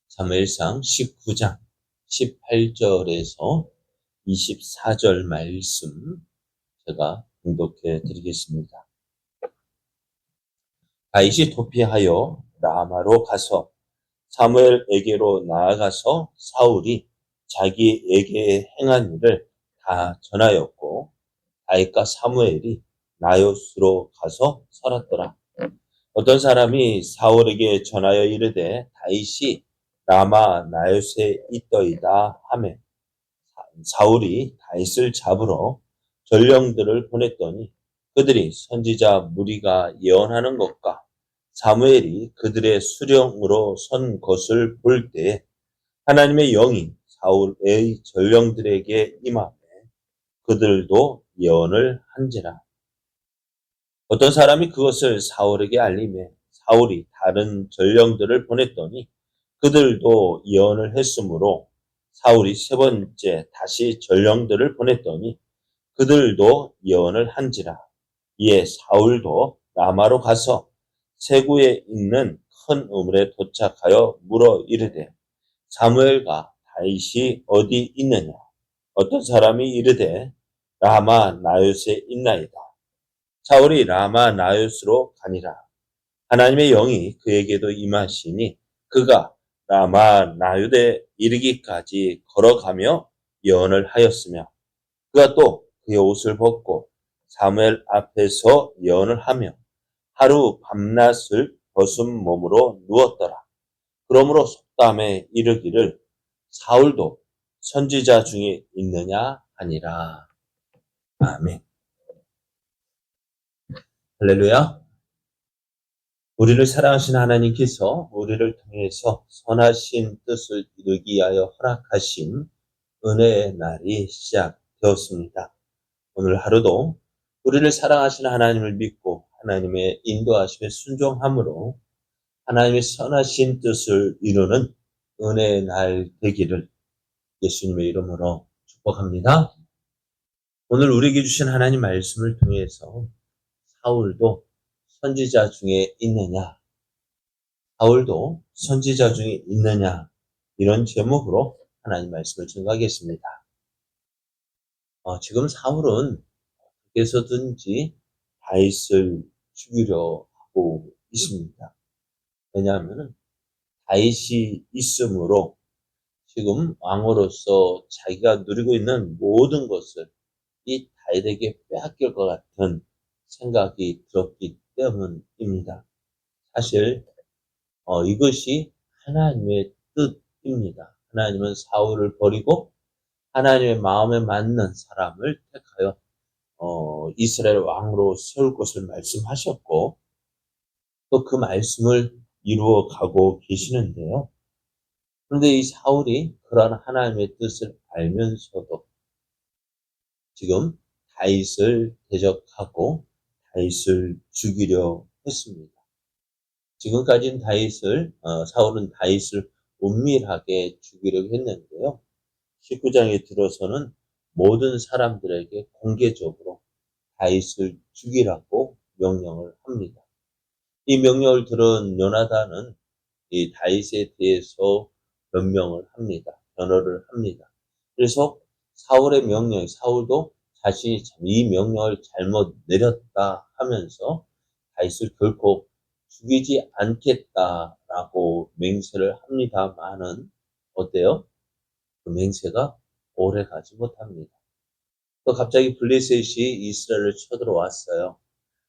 사무엘상 19장 18절에서 24절 말씀 제가 봉독해 드리겠습니다. 다윗이 도피하여 라마로 가서 사무엘에게로 나아가서 사울이 자기에게 행한 일을 다 전하였고, 다윗과 사무엘이 나요스로 가서 살았더라. 어떤 사람이 사울에게 전하여 이르되 다윗이 라마 나요스에 있더이다 하매, 사울이 다윗을 잡으러 전령들을 보냈더니 그들이 선지자 무리가 예언하는 것과 사무엘이 그들의 수령으로 선 것을 볼 때에 하나님의 영이 사울의 전령들에게 임하매 그들도 예언을 한지라. 어떤 사람이 그것을 사울에게 알리매 사울이 다른 전령들을 보냈더니 그들도 예언을 했으므로 사울이 세 번째 다시 전령들을 보냈더니 그들도 예언을 한지라. 이에 사울도 라마로 가서 세구에 있는 큰 우물에 도착하여 물어 이르되 사무엘과 다윗이 어디 있느냐? 어떤 사람이 이르되 라마 나요스에 있나이다. 사울이 라마 나요스로 가니라. 하나님의 영이 그에게도 임하시니 그가 라마 나요스에 이르기까지 걸어가며 예언을 하였으며 그가 또 그의 옷을 벗고 사무엘 앞에서 예언을 하며 하루 밤낮을 벗은 몸으로 누웠더라. 그러므로 속담에 이르기를 사울도 선지자 중에 있느냐 하니라. 아멘. 할렐루야. 우리를 사랑하신 하나님께서 우리를 통해서 선하신 뜻을 이루기 위하여 허락하신 은혜의 날이 시작되었습니다. 오늘 하루도 우리를 사랑하시는 하나님을 믿고 하나님의 인도하심에 순종함으로 하나님의 선하신 뜻을 이루는 은혜의 날 되기를 예수님의 이름으로 축복합니다. 오늘 우리에게 주신 하나님 말씀을 통해서 사울도 선지자 중에 있느냐, 사울도 선지자 중에 있느냐, 이런 제목으로 하나님 말씀을 증거하겠습니다. 지금 사울은 어디서든지 다윗을 죽이려 하고 있습니다. 왜냐하면 다윗이 있으므로 지금 왕으로서 자기가 누리고 있는 모든 것을 이 다윗에게 빼앗길 것 같은 생각이 들었기 때문입니다. 사실 이것이 하나님의 뜻입니다. 하나님은 사울을 버리고 하나님의 마음에 맞는 사람을 택하여 이스라엘 왕으로 세울 것을 말씀하셨고 또 그 말씀을 이루어 가고 계시는데요. 그런데 이 사울이 그러한 하나님의 뜻을 알면서도 지금 다윗을 대적하고 다윗을 죽이려 했습니다. 지금까지는 사울은 다윗을 은밀하게 죽이려고 했는데요. 19장에 들어서는 모든 사람들에게 공개적으로 다윗을 죽이라고 명령을 합니다. 이 명령을 들은 요나단은 이 다윗에 대해서 변명을 합니다. 변호를 합니다. 그래서 사울도 자신이 참 이 명령을 잘못 내렸다 하면서 다윗을 결코 죽이지 않겠다라고 맹세를 합니다만은 어때요? 그 맹세가 오래 가지 못합니다. 또 갑자기 블레셋이 이스라엘을 쳐들어왔어요.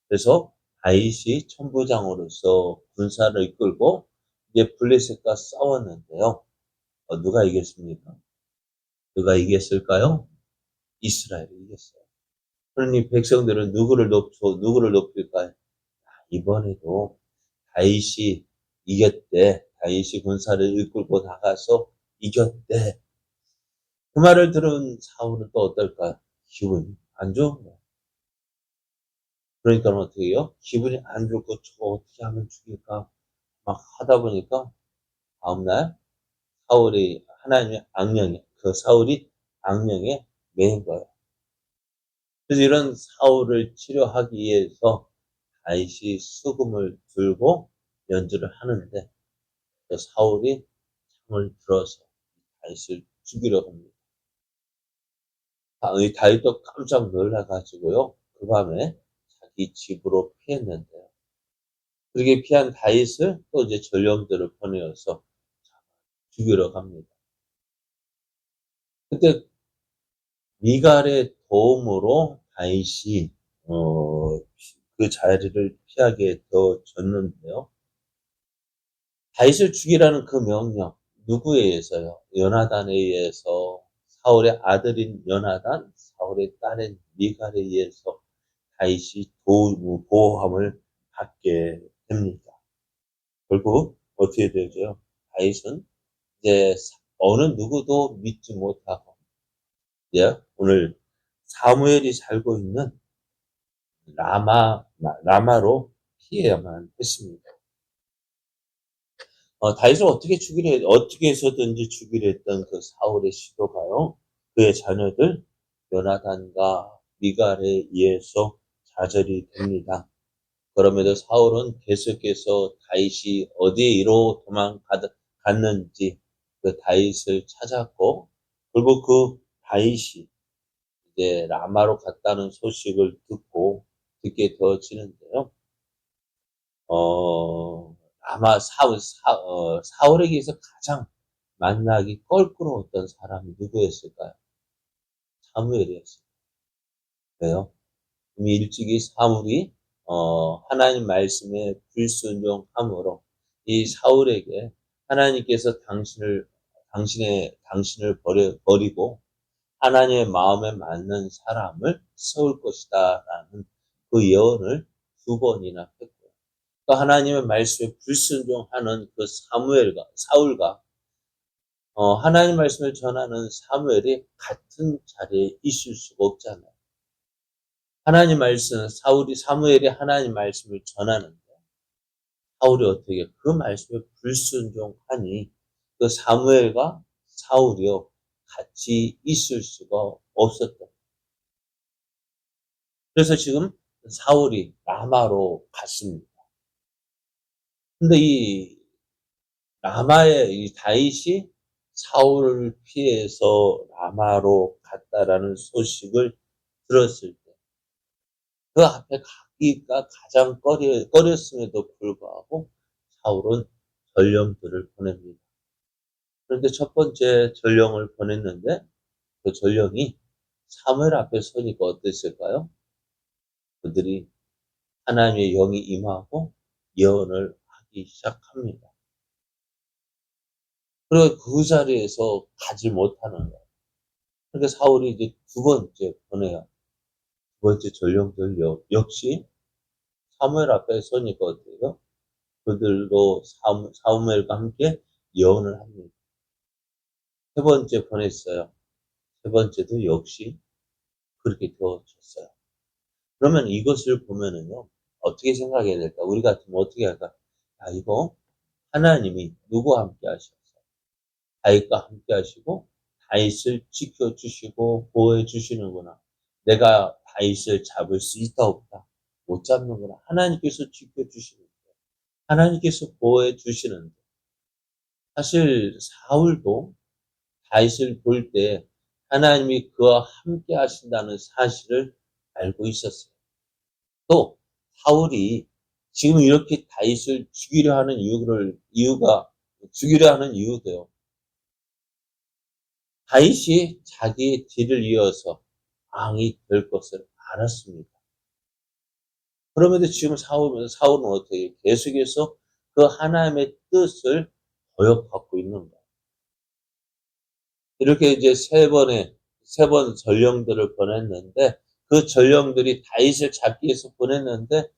그래서 다윗이 천부장으로서 군사를 이끌고 이제 블레셋과 싸웠는데요. 누가 이겼습니까? 누가 이겼을까요? 이스라엘이 이겼어요. 그러니 백성들은 누구를 높일까요? 이번에도 다윗이 이겼대. 다윗이 군사를 이끌고 나가서 이겼대. 그 말을 들은 사울은 또 어떨까요? 기분이 안 좋은 거예요. 그러니까 어떻게 해요? 기분이 안 좋고 저거 어떻게 하면 죽일까? 막 하다 보니까 다음날 사울이 악령에 매인 거예요. 그래서 이런 사울을 치료하기 위해서 다윗이 수금을 들고 연주를 하는데 사울이 창을 들어서 다윗을 죽이려고 합니다. 이 다윗도 깜짝 놀라가지고요. 그 밤에 자기 집으로 피했는데요. 그렇게 피한 다윗을 또 이제 전령들을 보내어서 죽이려고 합니다. 그때 미갈의 도움으로 다윗이 그 자리를 피하게 되어졌는데요. 다윗을 죽이라는 그 명령 누구에 의해서요? 요나단에 의해서, 사울의 아들인 요나단, 사울의 딸인 미갈에 의해서 다윗이 보호함을 받게 됩니다. 결국 어떻게 되죠? 다윗은 이제 어느 누구도 믿지 못하고, 이제 오늘 사무엘이 살고 있는 라마로 피해야만 했습니다. 다윗을 어떻게 해서든지 죽이려 했던 그 사울의 시도가요, 그의 자녀들 요나단과 미갈에 의해서 좌절이 됩니다. 그럼에도 사울은 계속해서 다윗이 어디로 도망갔는지 그 다윗을 찾았고, 그리고 그 다윗이 이제 라마로 갔다는 소식을 듣게 되어지는데요. 아마 사울에게서 가장 만나기 껄끄러웠던 사람이 누구였을까요? 사무엘이었어요. 왜요? 이미 일찍이 사울이 하나님 말씀에 불순종함으로 이 사울에게 하나님께서 당신을 버리고 하나님의 마음에 맞는 사람을 세울 것이다라는 그 예언을 2번이나 했고요. 또 하나님의 말씀에 불순종하는 그 사울과 하나님 말씀을 전하는 사무엘이 같은 자리에 있을 수가 없잖아요. 사무엘이 하나님 말씀을 전하는데, 사울이 어떻게 그 말씀에 불순종하니 그 사무엘과 사울이요 같이 있을 수가 없었던. 그래서 지금 사울이 라마로 갔습니다. 근데 이 다윗이 사울을 피해서 라마로 갔다라는 소식을 들었을 때, 그 앞에 가기가 가장 꺼렸음에도 불구하고 사울은 전령들을 보냅니다. 그런데 첫 번째 전령을 보냈는데, 그 전령이 사무엘 앞에 서니까 어땠을까요? 그들이 하나님의 영이 임하고 예언을 하기 시작합니다. 그리고 그 자리에서 가지 못하는 거예요. 그러니까 사울이 이제 두 번째 보내요. 두 번째 전령들 역시 사무엘 앞에 서니까 어때요? 그들도 사무엘과 함께 예언을 합니다. 세 번째 보냈어요. 세 번째도 역시 그렇게 되어졌어요. 그러면 이것을 보면은요, 어떻게 생각해야 될까? 우리 같으면 어떻게 할까? 이거 하나님이 누구와 함께 하셨어요? 다윗과 함께 하시고 다윗을 지켜주시고 보호해 주시는구나. 내가 다윗을 잡을 수 있다 없다? 못 잡는구나. 하나님께서 지켜주시는데, 하나님께서 보호해 주시는데, 사실 사울도 다윗을 볼 때 하나님이 그와 함께 하신다는 사실을 알고 있었어요. 또 사울이 지금 이렇게 다윗을 죽이려 하는 이유도요, 다윗이 자기의 뒤를 이어서 왕이 될 것을 알았습니다. 그럼에도 지금 사울은 어떻게 계속해서 그 하나님의 뜻을 거역하고 있는 거예요. 이렇게 이제 세 번 전령들을 보냈는데, 그 전령들이 다윗을 잡기 위해서 보냈는데,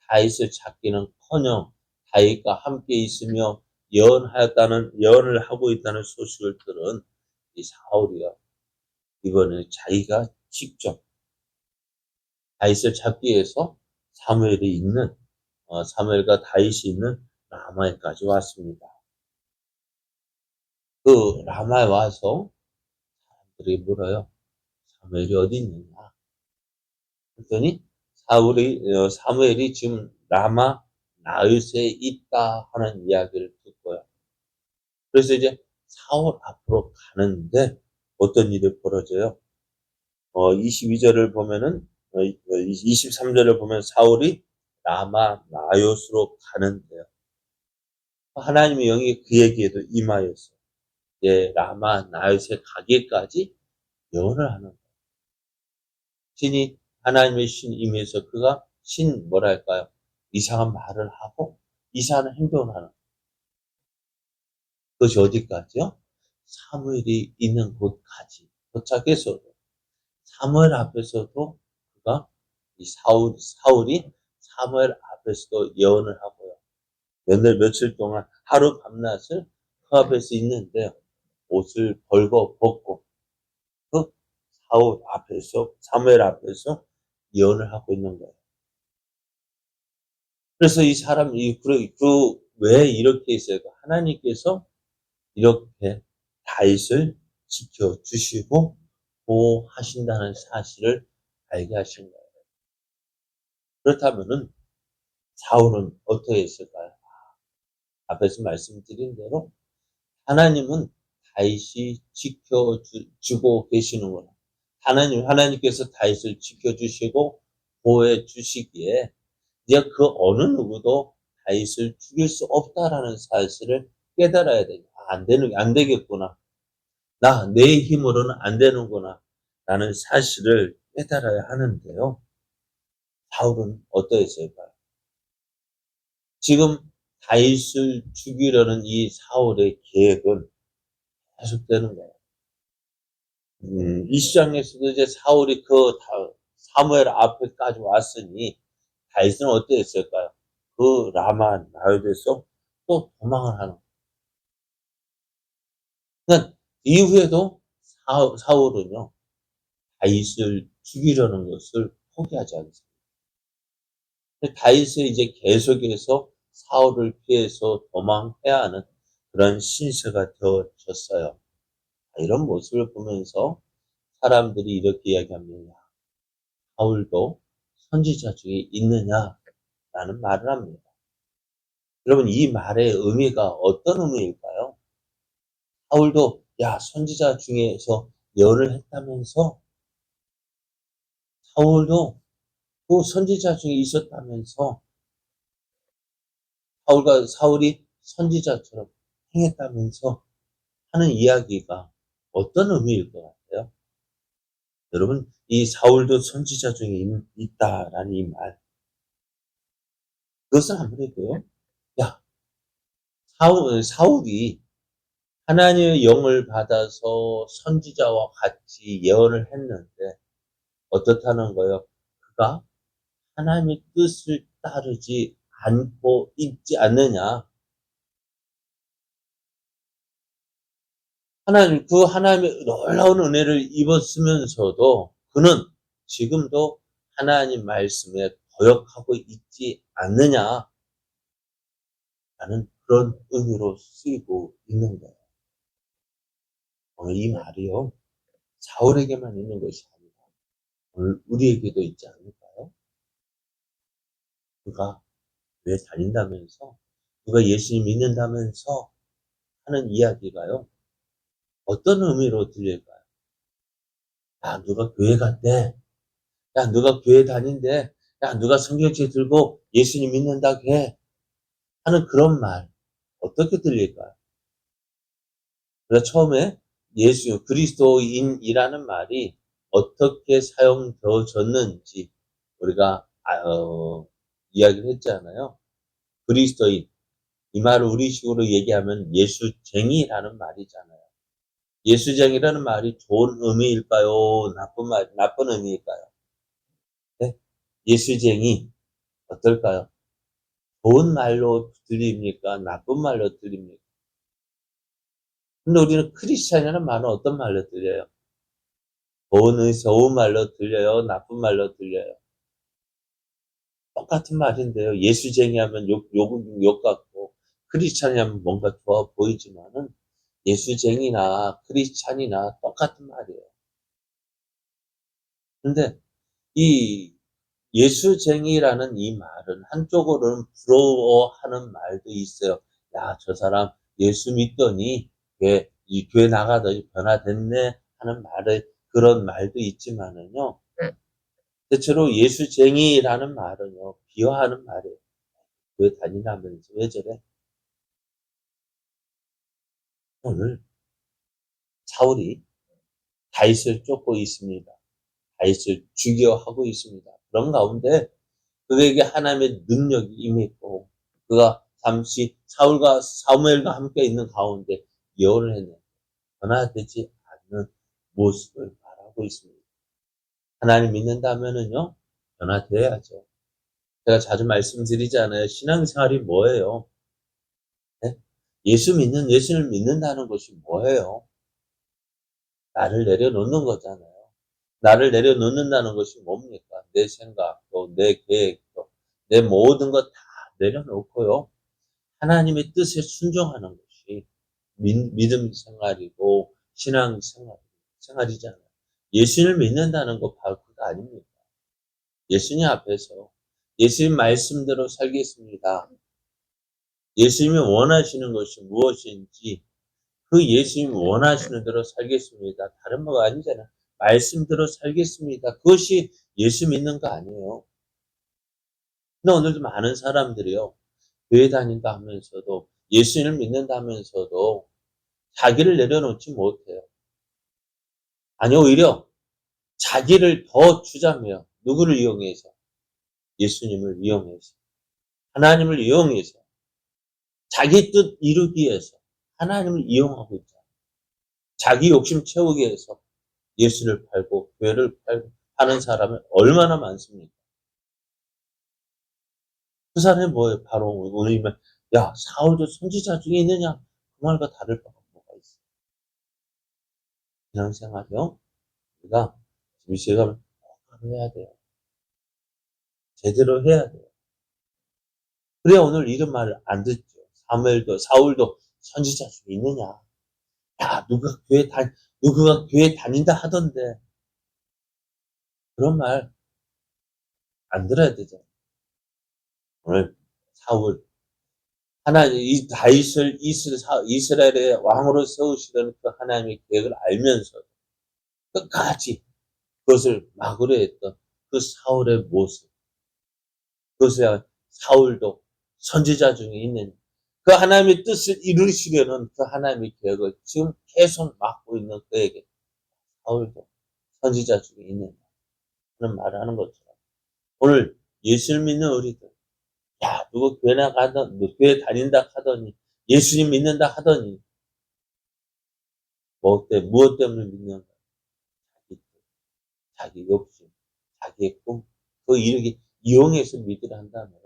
다윗을 잡기는커녕 다윗과 함께 있으며 예언을 하고 있다는 소식을 들은 이 사울이요, 이번에 자기가 직접 다윗을 잡기 위해서 사무엘과 다윗이 있는 라마에까지 왔습니다. 그 라마에 와서 사람들이 물어요. 사무엘이 어디 있느냐? 그랬더니 사무엘이 지금 라마 나윗에 있다 하는 이야기를 듣고요. 그래서 이제 사울 앞으로 가는데 어떤 일이 벌어져요? 22절을 보면은 23절을 보면 사울이 라마 나요스로 가는데요. 하나님의 영이 그에게도 임하여서 라마 나요스에 가기까지 예언을 하는 거예요. 신이 하나님의 신 임해서 그가 뭐랄까요? 이상한 말을 하고 이상한 행동을 하는 그것이 어디까지요? 사무엘이 있는 곳까지 도착해서도 사무엘 앞에서도 그가 사울이 사무엘 앞에서도 예언을 하고요. 며칠 동안 하루 밤낮을 그 앞에서 있는데 옷을 벗고 그 사무엘 앞에서 예언을 하고 있는 거예요. 그래서 이 사람이 왜 이렇게 했을까? 하나님께서 이렇게 다윗을 지켜주시고 보호하신다는 사실을 알게 하신 거예요. 그렇다면은 사울은 어떻게 했을까요? 앞에서 말씀드린 대로 하나님은 다윗이 지켜주고 계시는구나. 하나님께서 다윗을 지켜주시고 보호해 주시기에 이제 그 어느 누구도 다윗을 죽일 수 없다라는 사실을 깨달아야 돼요. 안 되겠구나. 내 힘으로는 안 되는구나. 라는 사실을 깨달아야 하는데요. 사울은 어떠했을까요? 지금 다윗을 죽이려는 이 사울의 계획은 계속되는 거예요. 이 시장에서도 이제 사울이 사무엘 앞에까지 왔으니 다윗은 어떠했을까요? 그 라마 나요드에서 또 도망을 하는 거예요. 그러니까 이후에도 사울은요, 다윗을 죽이려는 것을 포기하지 않습니다. 다윗은 이제 계속해서 사울을 피해서 도망해야 하는 그런 신세가 되어졌어요. 이런 모습을 보면서 사람들이 이렇게 이야기합니다. 사울도 선지자 중에 있느냐라는 말을 합니다. 여러분, 이 말의 의미가 어떤 의미일까요? 사울도 선지자 중에서 예언을 했다면서? 사울도 그 선지자 중에 있었다면서? 사울이 선지자처럼 행했다면서 하는 이야기가 어떤 의미일 것 같아요? 여러분, 이 사울도 선지자 중에 있다라는 이 말. 그것은 아무래도요, 사울이 하나님의 영을 받아서 선지자와 같이 예언을 했는데, 어떻다는 거예요? 그가 하나님의 뜻을 따르지 않고 있지 않느냐. 하나님의 놀라운 은혜를 입었으면서도 그는 지금도 하나님 말씀에 거역하고 있지 않느냐라는 그런 의미로 쓰이고 있는 거예요. 오늘 이 말이요, 사울에게만 있는 것이 아니라 오늘 우리에게도 있지 않을까요? 그가 왜 다닌다면서, 그가 예수님 믿는다면서 하는 이야기가요, 어떤 의미로 들릴까요? 누가 교회 갔대. 누가 교회 다닌대. 누가 성경책 들고 예수님 믿는다고 해. 하는 그런 말. 어떻게 들릴까요? 그래서 처음에 그리스도인이라는 말이 어떻게 사용되어졌는지 우리가, 이야기를 했잖아요. 그리스도인. 이 말을 우리식으로 얘기하면 예수쟁이라는 말이잖아요. 예수쟁이라는 말이 좋은 의미일까요? 나쁜 의미일까요? 네? 예수쟁이. 어떨까요? 좋은 말로 들립니까? 나쁜 말로 들립니까? 근데 우리는 크리스찬이라는 말은 어떤 말로 들려요? 좋은 말로 들려요? 나쁜 말로 들려요? 똑같은 말인데요. 예수쟁이 하면 욕 같고, 크리스찬이 하면 뭔가 좋아 보이지만은, 예수쟁이나 크리스찬이나 똑같은 말이에요. 근데 이 예수쟁이라는 이 말은 한쪽으로는 부러워하는 말도 있어요. 저 사람 예수 믿더니 왜 이 교회 나가더니 변화됐네 하는 말을, 그런 말도 있지만은요. 대체로 예수쟁이라는 말은요, 비하하는 말이에요. 교회 다니라면서 왜 저래? 오늘 사울이 다윗을 쫓고 있습니다. 다윗을 죽여 하고 있습니다. 그런 가운데 그에게 하나님의 능력이 임했고, 그가 잠시 사무엘과 함께 있는 가운데 예언을 했는데 변화되지 않는 모습을 말하고 있습니다. 하나님 믿는다면은요, 변화돼야죠. 제가 자주 말씀드리잖아요. 신앙생활이 뭐예요? 네? 예수를 믿는다는 것이 뭐예요? 나를 내려놓는 거잖아요. 나를 내려놓는다는 것이 뭡니까? 내 생각도, 내 계획도, 내 모든 것 다 내려놓고요. 하나님의 뜻에 순종하는 것이 믿음 생활이고 생활이잖아요. 예수를 믿는다는 것 바로 그거 아닙니까? 예수님 앞에서 예수님 말씀대로 살겠습니다. 예수님이 원하시는 것이 무엇인지 그 예수님이 원하시는 대로 살겠습니다. 다른 뭐가 아니잖아요. 말씀대로 살겠습니다. 그것이 예수 믿는 거 아니에요. 근데 오늘도 많은 사람들이요, 교회 다닌다 하면서도 예수님을 믿는다 하면서도 자기를 내려놓지 못해요. 아니, 오히려 자기를 더 주장해요. 누구를 이용해서? 예수님을 이용해서. 하나님을 이용해서. 자기 뜻 이루기 위해서 하나님을 이용하고 있잖아요. 자기 욕심 채우기 위해서 예수를 팔고 교회를 팔고 하는 사람은 얼마나 많습니까? 그 사람이 뭐예요? 바로 오늘이면 야, 사울도 선지자 중에 있느냐? 그 말과 다를 바가 뭐가 있어요? 신앙생활이요? 우리가 지금 이 시간을 똑바로 해야 돼요. 제대로 해야 돼요. 그래야 오늘 이런 말을 안 듣죠. 사울도 선지자 중에 있느냐? 야, 누구가 교회 다닌다 하던데. 그런 말 안 들어야 되잖아요. 오늘 사울, 하나님, 이 다윗을 이스라엘의 왕으로 세우시려는 그 하나님의 계획을 알면서 끝까지 그것을 막으려 했던 그 사울의 모습, 그것을 사울도 선지자 중에 있는 그 하나님의 뜻을 이루시려는 그 하나님의 계획을 지금 계속 막고 있는 그에게 사울도 선지자 중에 있는 그런 말을 하는 것처럼 오늘 예수를 믿는 우리들, 야, 누구 교회 다닌다 하더니 예수님 믿는다 하더니 무엇 때문에 믿는가? 자기 뜻, 자기 욕심, 자기의 꿈, 그 이르기 이용해서 믿으려 한다면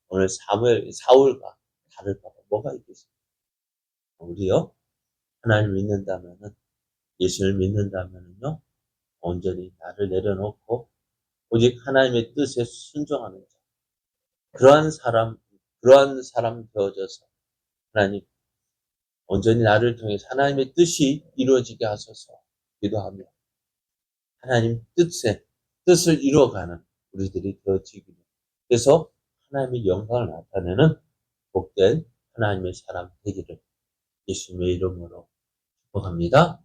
오늘 사울과 다를 바가 뭐가 있겠습니까? 우리요, 하나님 믿는다면은, 예수를 믿는다면은요, 온전히 나를 내려놓고 오직 하나님의 뜻에 순종하는 자, 그러한 사람 되어져서 하나님 온전히 나를 통해서 하나님의 뜻이 이루어지게 하소서 기도하며 하나님 뜻을 이루어가는 우리들이 되어지기를. 그래서 하나님의 영광을 나타내는 복된 하나님의 사람 되기를 예수님의 이름으로 축복합니다.